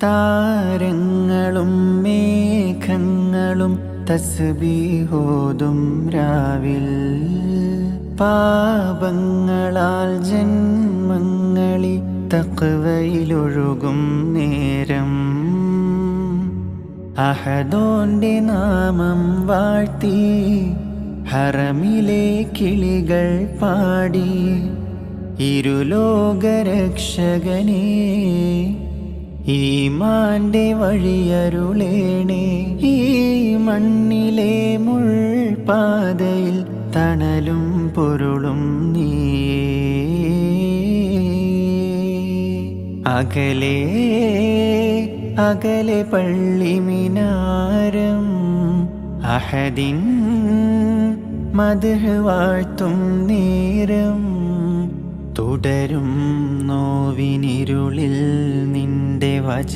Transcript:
താരങ്ങളും മേഘങ്ങളും തസ്ബീഹോതും രാവിൽ, പാപങ്ങളാൽ ജന്മങ്ങളി തഖ്വയിലൊഴുകും നേരം, അഹദോന്റെ നാമം വാഴ്ത്തി ഹറമിലെ കിളികൾ പാടി, ഇരുലോകരക്ഷകനേ ഈമാന്റെ വഴിയരുളേണേ. ഈ മണ്ണിലെ മുൾപാതയിൽ തണലും പൊരുളും നീയേ. അകലെ അകലെ പള്ളി മിനാരം, അഹദിൻ മദ്ഹ് വാഴ്ത്തും നേരം, തുടരും നോവിനിരുളിൽ നിന്റെ വചനം